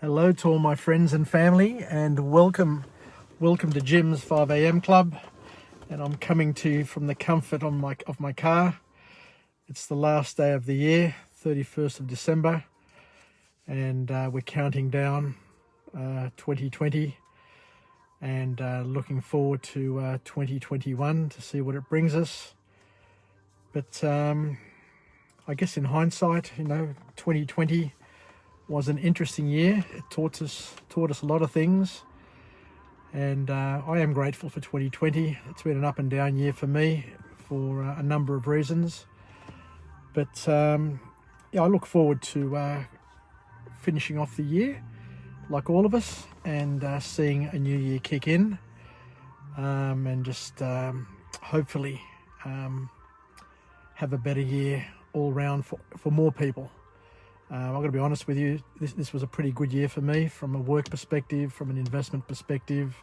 Hello to all my friends and family, and welcome to Jim's 5 a.m. Club. And I'm coming to you from the comfort of my car. It's the last day of the year, 31st of December, and we're counting down 2020 and looking forward to 2021 to see what it brings us. But I guess in hindsight, 2020 was an interesting year. It taught us a lot of things, and I am grateful for 2020. It's been an up and down year for me for a number of reasons, but I look forward to finishing off the year like all of us and seeing a new year kick in, and just hopefully have a better year all round for more people. I've got to be honest with you, this was a pretty good year for me from a work perspective, from an investment perspective.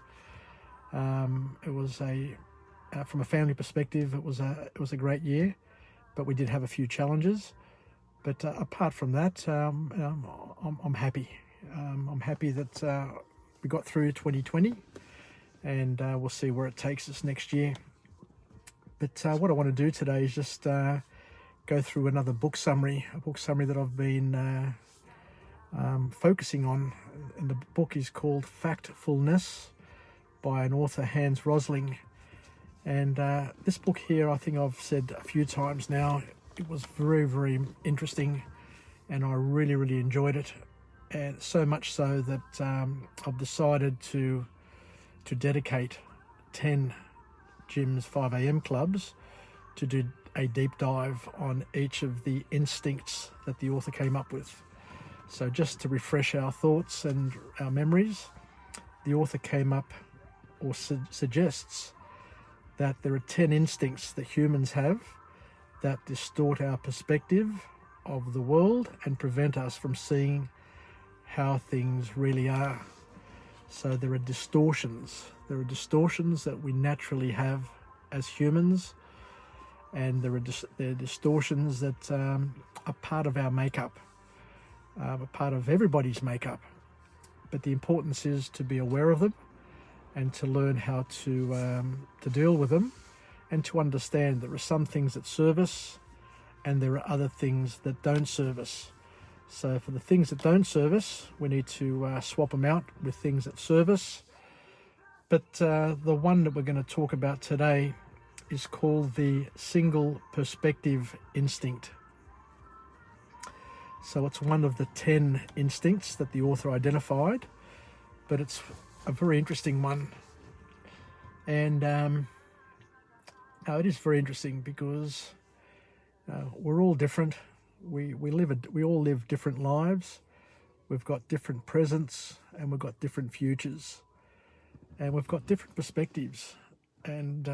It was from a family perspective, it was a great year, but we did have a few challenges. But apart from that, I'm happy. I'm happy that we got through 2020, and we'll see where it takes us next year. But what I want to do today is just go through another book summary, that I've been focusing on. And the book is called Factfullness by an author, Hans Rosling. And this book here, I think I've said a few times now, it was very, very interesting, and I really, really enjoyed it. And so much so that I've decided to dedicate 10 Jim's 5 a.m. clubs to do a deep dive on each of the instincts that the author came up with. So just to refresh our thoughts and our memories, the author came up or suggests that there are 10 instincts that humans have that distort our perspective of the world and prevent us from seeing how things really are. So there are distortions. There are distortions that we naturally have as humans, and there are distortions that are part of our makeup, a part of everybody's makeup. But the importance is to be aware of them and to learn how to deal with them, and to understand there are some things that serve us and there are other things that don't serve us. So for the things that don't serve us, we need to swap them out with things that serve us. But the one that we're going to talk about today is called the single perspective instinct. So it's one of the 10 instincts that the author identified, but it's a very interesting one. And it is very interesting because we're all different. We all live different lives. We've got different presents, and we've got different futures, and we've got different perspectives. And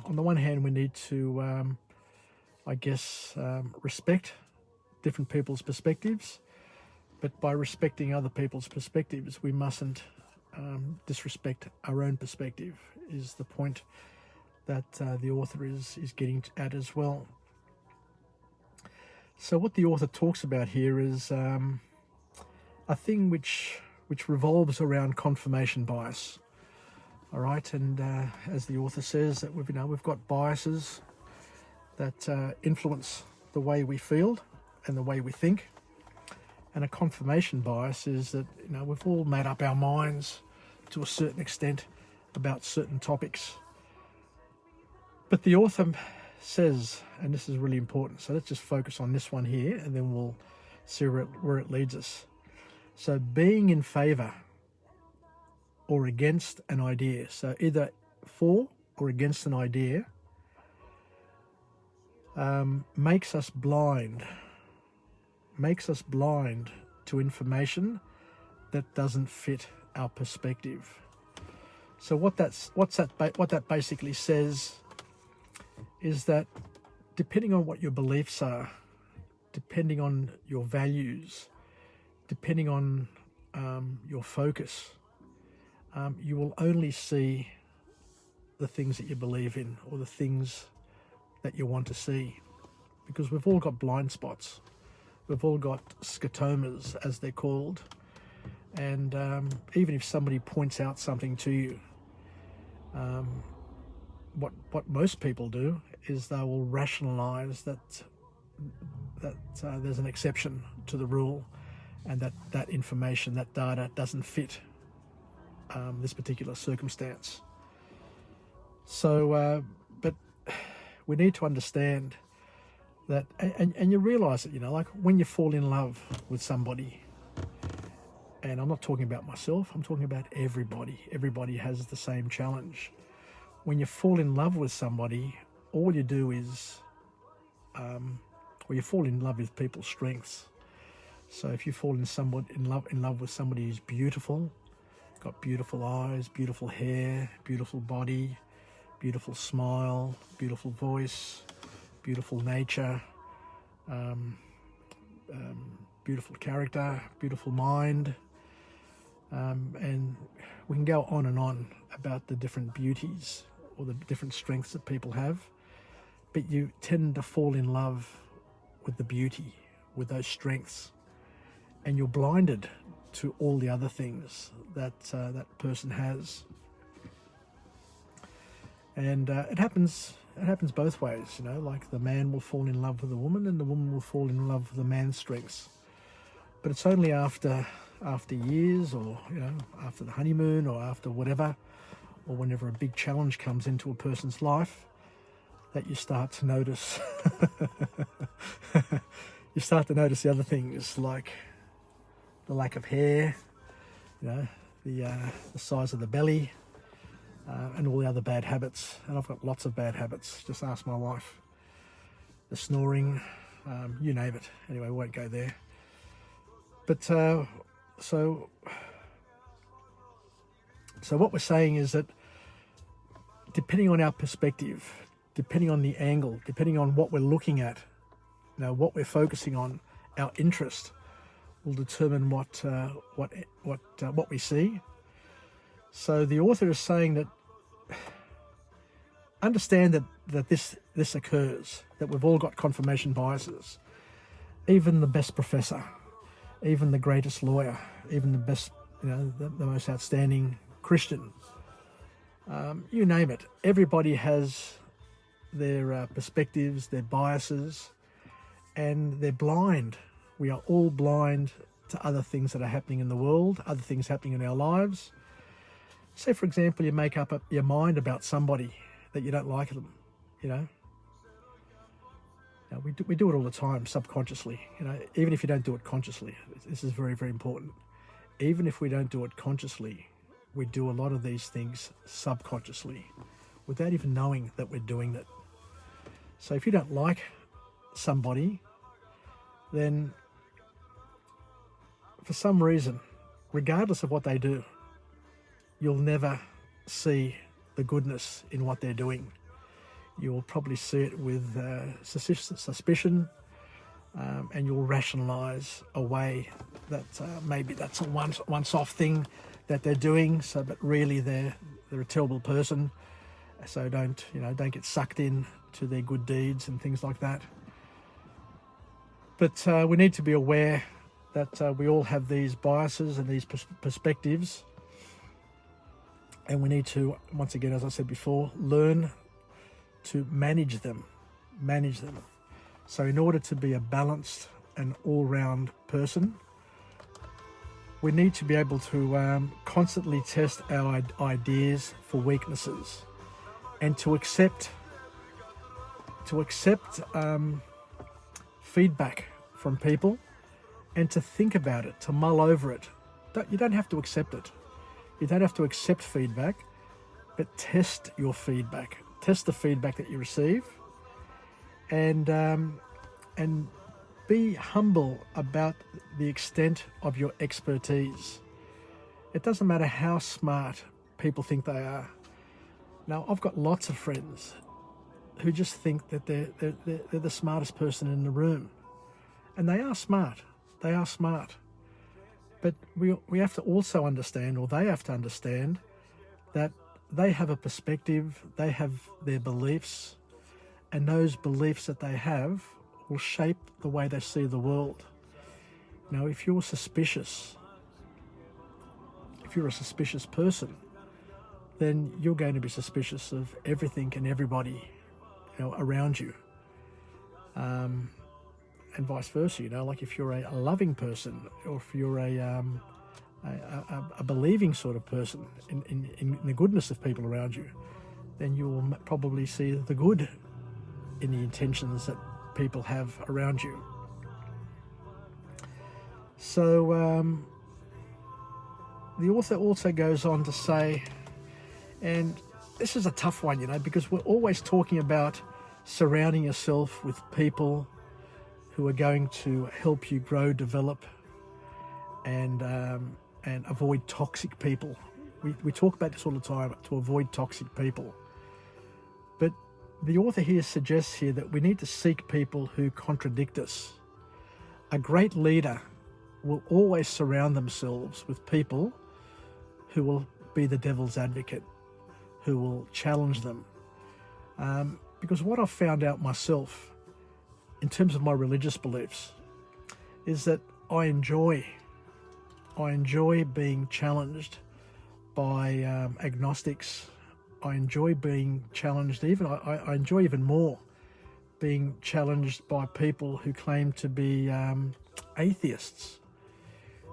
on the one hand, we need to, respect different people's perspectives. But by respecting other people's perspectives, we mustn't disrespect our own perspective, is the point that the author is getting at as well. So what the author talks about here is a thing which revolves around confirmation bias. All right, and as the author says, that we've got biases that influence the way we feel and the way we think. And a confirmation bias is that we've all made up our minds to a certain extent about certain topics. But the author says, and this is really important, so let's just focus on this one here, and then we'll see where it leads us. So being in favour or against an idea, so either for or against an idea, makes us blind to information that doesn't fit our perspective. So what that basically says is that depending on what your beliefs are, depending on your values, depending on your focus, you will only see the things that you believe in or the things that you want to see, because we've all got blind spots. We've all got scotomas, as they're called, And even if somebody points out something to you, what most people do is they will rationalize that there's an exception to the rule, and that information, that data doesn't fit this particular circumstance. So, but we need to understand that, and you realize it, like when you fall in love with somebody, and I'm not talking about myself, I'm talking about everybody. Everybody has the same challenge. When you fall in love with somebody, all you do is, or you fall in love with people's strengths. So if you fall in love with somebody who's beautiful, got beautiful eyes, beautiful hair, beautiful body, beautiful smile, beautiful voice, beautiful nature, beautiful character, beautiful mind, and we can go on and on about the different beauties or the different strengths that people have, but you tend to fall in love with the beauty, with those strengths, and you're blinded to all the other things that that person has. And it happens both ways, like the man will fall in love with the woman and the woman will fall in love with the man's strengths. But it's only after years, or after the honeymoon, or after whatever, or whenever a big challenge comes into a person's life, that you start to notice the other things, like the lack of hair, the size of the belly, and all the other bad habits. And I've got lots of bad habits. Just ask my wife. The snoring, you name it. Anyway, I won't go there. But so what we're saying is that depending on our perspective, depending on the angle, depending on what we're looking at, what we're focusing on, our interest will determine what we see. So the author is saying that understand that this occurs, that we've all got confirmation biases. Even the best professor, even the greatest lawyer, even the best, the most outstanding Christian, you name it. Everybody has their perspectives, their biases, and they're blind. We are all blind to other things that are happening in the world, other things happening in our lives. Say, for example, you make up your mind about somebody that you don't like them, Now, we do it all the time, subconsciously, even if you don't do it consciously. This is very, very important. Even if we don't do it consciously, we do a lot of these things subconsciously without even knowing that we're doing it. So if you don't like somebody, then for some reason, regardless of what they do, you'll never see the goodness in what they're doing. You'll probably see it with suspicion, and you'll rationalize away that maybe that's a once-off thing that they're doing. So, but really they're a terrible person. So don't get sucked in to their good deeds and things like that. But we need to be aware that we all have these biases and these perspectives, and we need to, once again, as I said before, learn to manage them. So in order to be a balanced and all-round person, we need to be able to constantly test our ideas for weaknesses, and to accept feedback from people, and to think about it, to mull over it. You don't have to accept it. You don't have to accept feedback, but test your feedback. Test the feedback that you receive, and be humble about the extent of your expertise. It doesn't matter how smart people think they are. Now, I've got lots of friends who just think that they're the smartest person in the room, and they are smart. They are smart, but we have to also understand, or they have to understand, that they have a perspective, they have their beliefs, and those beliefs that they have will shape the way they see the world. Now, if you're suspicious if you're a suspicious person, then you're going to be suspicious of everything and everybody, around you. And vice versa, like if you're a loving person, or if you're a believing sort of person in the goodness of people around you, then you will probably see the good in the intentions that people have around you. So the author also goes on to say, and this is a tough one, because we're always talking about surrounding yourself with people who are going to help you grow, develop, and avoid toxic people. We talk about this all the time, to avoid toxic people. But the author here suggests here that we need to seek people who contradict us. A great leader will always surround themselves with people who will be the devil's advocate, who will challenge them. Because what I've found out myself, in terms of my religious beliefs, is that I enjoy being challenged by agnostics. I enjoy being challenged, I enjoy even more being challenged by people who claim to be atheists.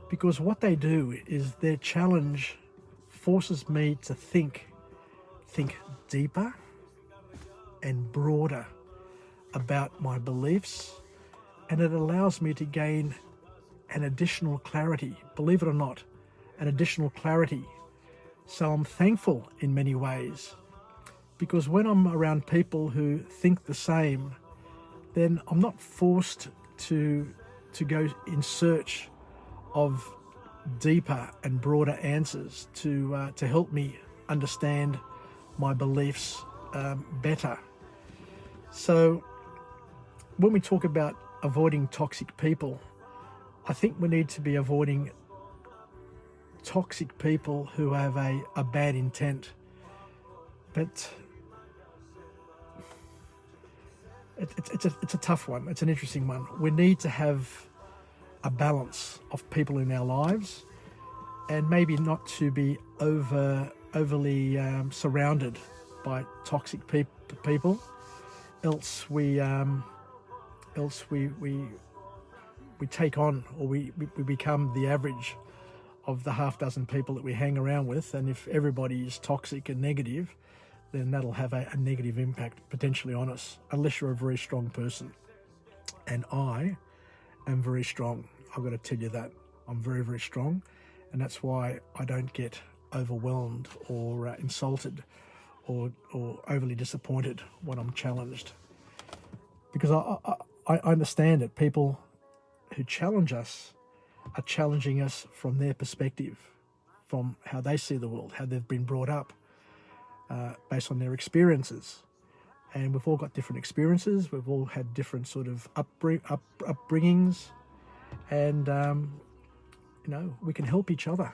Because what they do is their challenge forces me to think deeper and broader about my beliefs, and it allows me to gain an additional clarity, believe it or not, an additional clarity. So I'm thankful in many ways, because when I'm around people who think the same, then I'm not forced to go in search of deeper and broader answers to help me understand my beliefs better. So when we talk about avoiding toxic people, I think we need to be avoiding toxic people who have a bad intent. But it's a tough one. It's an interesting one. We need to have a balance of people in our lives, and maybe not to be overly surrounded by toxic people. Else we take on, or we become the average of the half dozen people that we hang around with. And if everybody is toxic and negative, then that'll have a negative impact potentially on us, unless you're a very strong person. And I am very strong. I've got to tell you that. I'm very, very strong. And that's why I don't get overwhelmed or insulted or overly disappointed when I'm challenged. Because I understand that people who challenge us are challenging us from their perspective, from how they see the world, how they've been brought up, based on their experiences. And we've all got different experiences. We've all had different sort of upbringings, and we can help each other,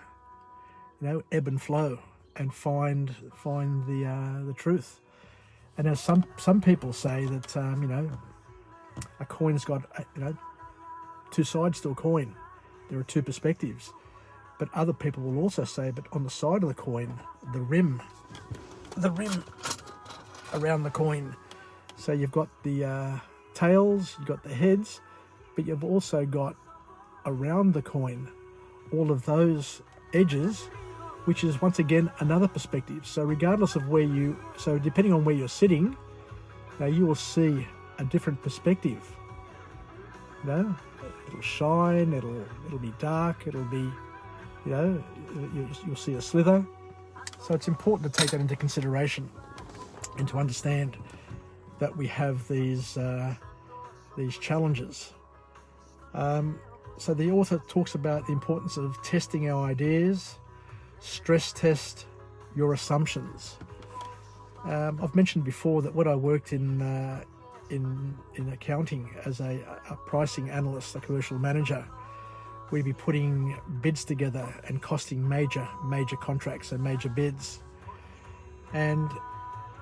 ebb and flow, and find the truth. And as some people say that a coin's got two sides to a coin. There are two perspectives. But other people will also say, but on the side of the coin, the rim around the coin. So you've got the tails, you've got the heads, but you've also got around the coin all of those edges, which is once again another perspective. So regardless of depending on where you're sitting, you will see a different perspective. It'll shine, it'll be dark, it'll be, you'll see a slither. So it's important to take that into consideration and to understand that we have these challenges. So the author talks about the importance of testing our ideas, stress test your assumptions. I've mentioned before that when I worked in accounting as a pricing analyst, a commercial manager, we'd be putting bids together and costing major contracts and major bids. And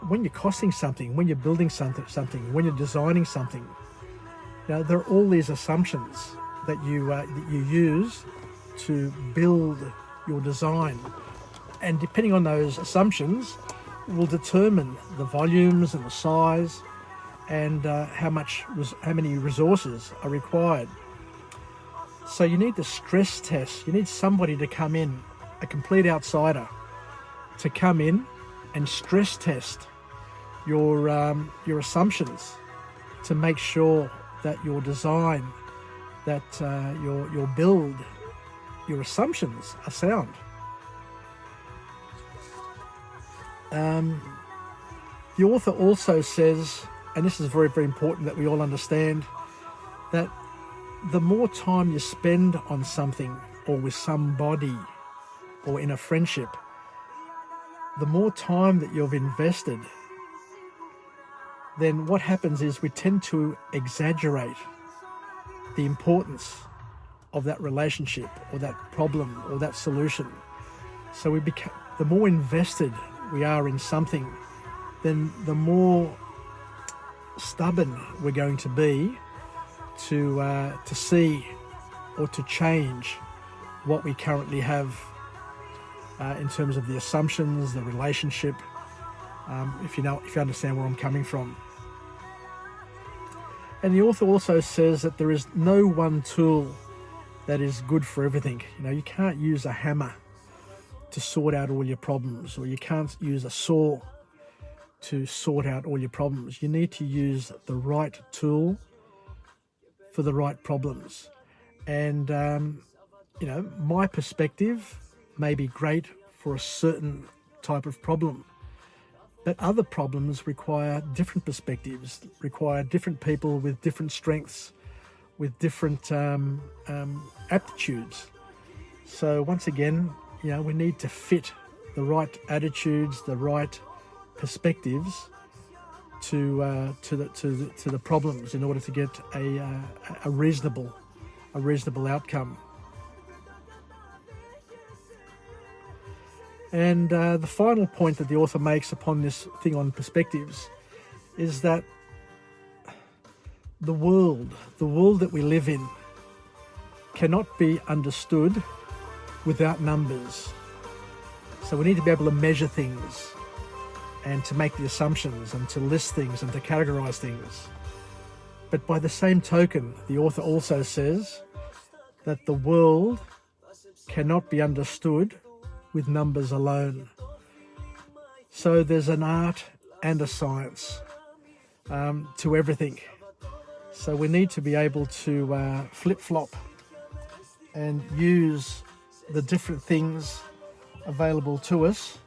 when you're costing something, when you're building something, when you're designing something, there are all these assumptions that you use to build your design. And depending on those assumptions will determine the volumes and the size and how many resources are required. So you need to stress test. You need somebody to come in, a complete outsider, to come in and stress test your assumptions to make sure that your design, that your build, your assumptions are sound. The author also says, and this is very, very important that we all understand, that the more time you spend on something or with somebody or in a friendship, the more time that you've invested, then what happens is we tend to exaggerate the importance of that relationship or that problem or that solution. So the more invested we are in something, then the more stubborn we're going to be to see or to change what we currently have in terms of the assumptions, the relationship, if you understand where I'm coming from. And the author also says that there is no one tool that is good for everything. You can't use a hammer to sort out all your problems, or you can't use a saw to sort out all your problems. You need to use the right tool for the right problems. And, my perspective may be great for a certain type of problem, but other problems require different perspectives, require different people with different strengths, with different aptitudes. So once again, we need to fit the right attitudes, the right perspectives to the problems in order to get a reasonable outcome. And the final point that the author makes upon this thing on perspectives is that the world that we live in cannot be understood without numbers. So we need to be able to measure things and to make the assumptions and to list things and to categorize things. But by the same token, the author also says that the world cannot be understood with numbers alone. So there's an art and a science to everything. So we need to be able to flip-flop and use the different things available to us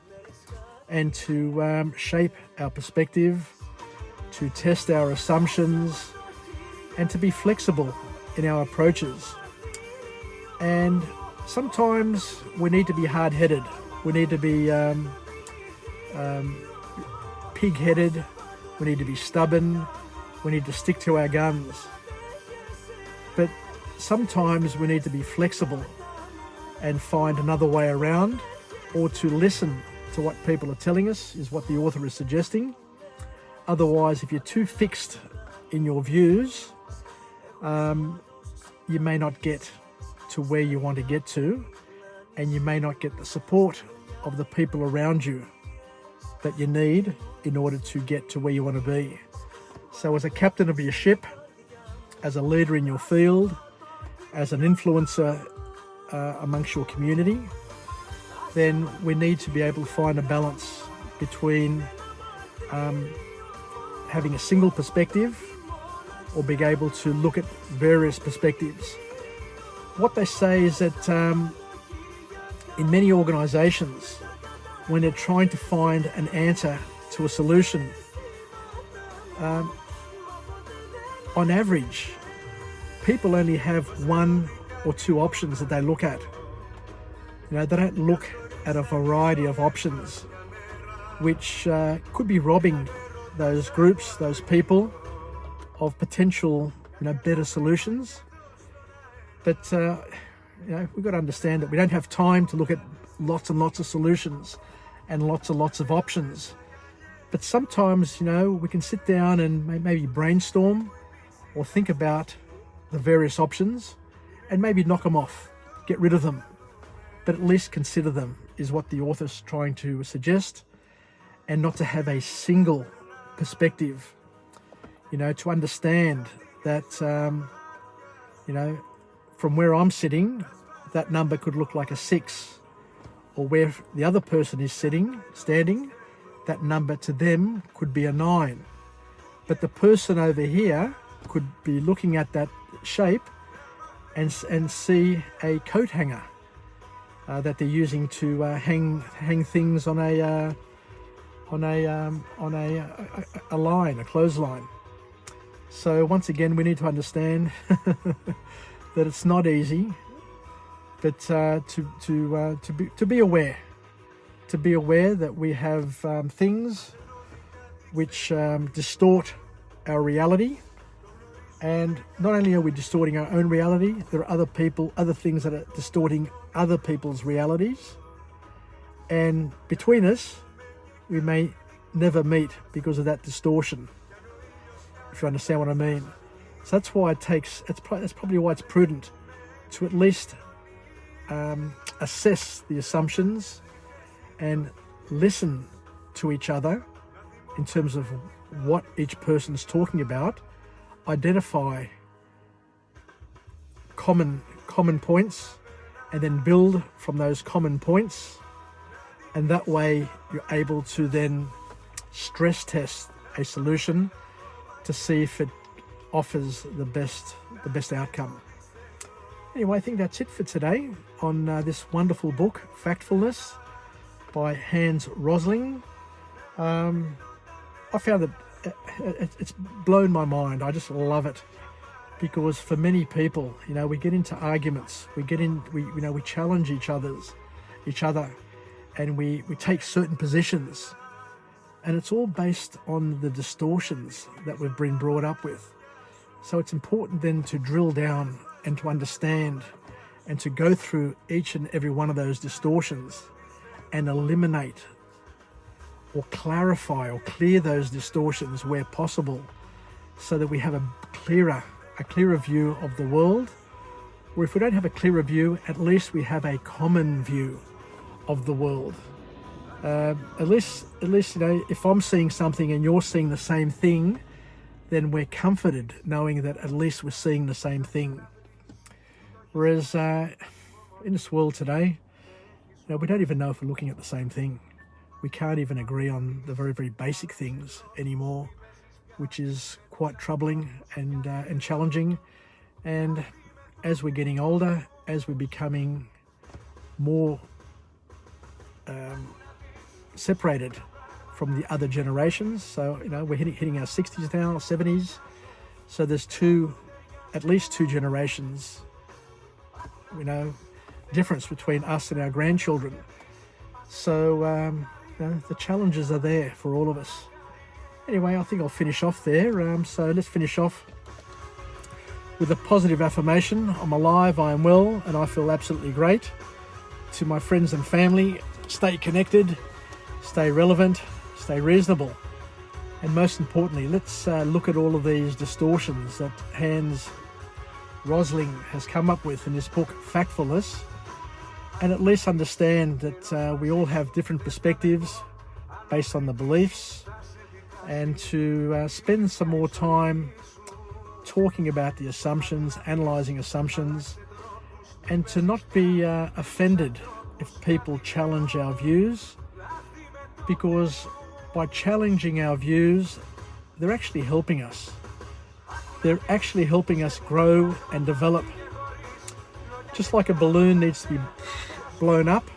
and to shape our perspective, to test our assumptions, and to be flexible in our approaches. And sometimes we need to be hard-headed. We need to be pig-headed. We need to be stubborn. We need to stick to our guns. But sometimes we need to be flexible and find another way around, or to listen to what people are telling us, is what the author is suggesting. Otherwise, if you're too fixed in your views, you may not get to where you want to get to, and you may not get the support of the people around you that you need in order to get to where you want to be. So as a captain of your ship, as a leader in your field, as an influencer amongst your community, then we need to be able to find a balance between having a single perspective or being able to look at various perspectives. What they say is that in many organisations, when they're trying to find an answer to a solution, on average, people only have one or two options that they look at. They don't look at a variety of options, which could be robbing those groups, those people, of potential, better solutions. But we've got to understand that we don't have time to look at lots and lots of solutions and lots of options. But sometimes, we can sit down and maybe brainstorm or think about the various options and maybe knock them off, get rid of them, but at least consider them, is what the author's trying to suggest, and not to have a single perspective, to understand that, from where I'm sitting, that number could look like a 6, or where the other person is standing, that number to them could be a 9. But the person over here could be looking at that shape and see a coat hanger that they're using to hang things on a line, a clothesline. So once again, we need to understand that it's not easy, but to be aware that we have things which distort our reality. And not only are we distorting our own reality, there are other things that are distorting other people's realities. And between us, we may never meet because of that distortion, if you understand what I mean. So that's why that's probably why it's prudent to at least assess the assumptions and listen to each other in terms of what each person's talking about. Identify common points, and then build from those common points, and that way you're able to then stress test a solution to see if it offers the best outcome. Anyway, I think that's it for today on this wonderful book, Factfullness, by Hans Rosling. I found that it's blown my mind. I just love it, because for many people, we get into arguments, we challenge each other, and we take certain positions, and it's all based on the distortions that we've been brought up with. So it's important then to drill down and to understand and to go through each and every one of those distortions and eliminate or clarify or clear those distortions where possible, so that we have a clearer view of the world. Or if we don't have a clearer view, at least we have a common view of the world. At least if I'm seeing something and you're seeing the same thing, then we're comforted knowing that at least we're seeing the same thing. Whereas in this world today, we don't even know if we're looking at the same thing. We can't even agree on the very, very basic things anymore, which is quite troubling and challenging. And as we're getting older, as we're becoming more separated from the other generations, so we're hitting our 60s now, 70s. So there's at least two generations, difference between us and our grandchildren. So the challenges are there for all of us. Anyway, I think I'll finish off there. So let's finish off with a positive affirmation. I'm alive, I am well, and I feel absolutely great. To my friends and family, stay connected, stay relevant, stay reasonable. And most importantly, let's look at all of these distortions that Hans Rosling has come up with in his book, Factfullness, and at least understand that we all have different perspectives based on the beliefs, and to spend some more time talking about the assumptions, analysing assumptions, and to not be offended if people challenge our views, because by challenging our views, they're actually helping us. They're actually helping us grow and develop. Just like a balloon needs to be blown up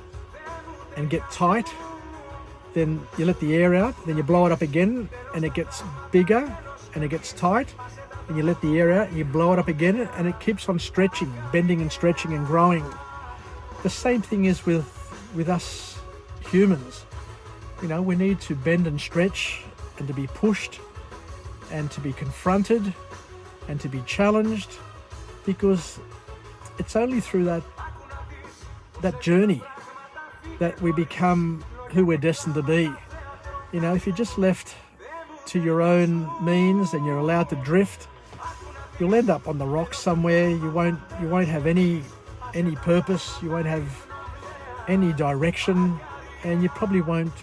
and get tight, then you let the air out, then you blow it up again and it gets bigger and it gets tight, and you let the air out and you blow it up again, and it keeps on stretching, bending and stretching and growing. The same thing is with us humans. We need to bend and stretch, and to be pushed, and to be confronted, and to be challenged, because it's only through that journey that we become who we're destined to be. If you're just left to your own means and you're allowed to drift, you'll end up on the rocks somewhere. You won't have any purpose. You won't have any direction, and you probably won't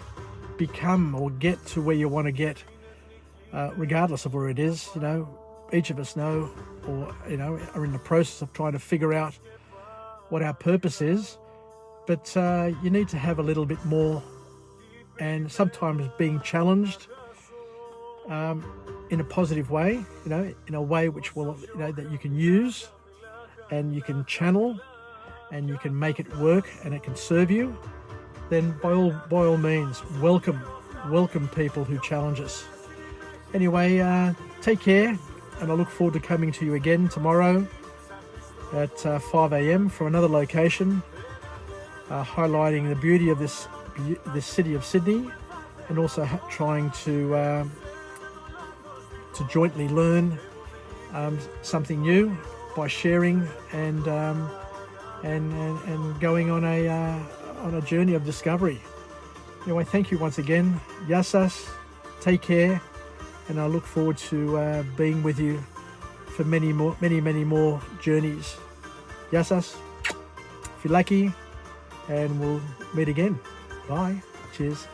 become or get to where you want to get, regardless of where it is. You know, each of us know, or you know, are in the process of trying to figure out what our purpose is. But you need to have a little bit more, and sometimes being challenged in a positive way, you know, in a way which will, you know, that you can use and you can channel and you can make it work and it can serve you, then by all means, welcome people who challenge us. Anyway, take care, and I look forward to coming to you again tomorrow at 5 a.m. from another location, highlighting the beauty of this city of Sydney, and also trying to jointly learn something new by sharing and going on a journey of discovery. Anyway, thank you once again. Yassas, take care, and I look forward to being with you for many more journeys. Yassas, if you're lucky, and we'll meet again. Bye. Cheers.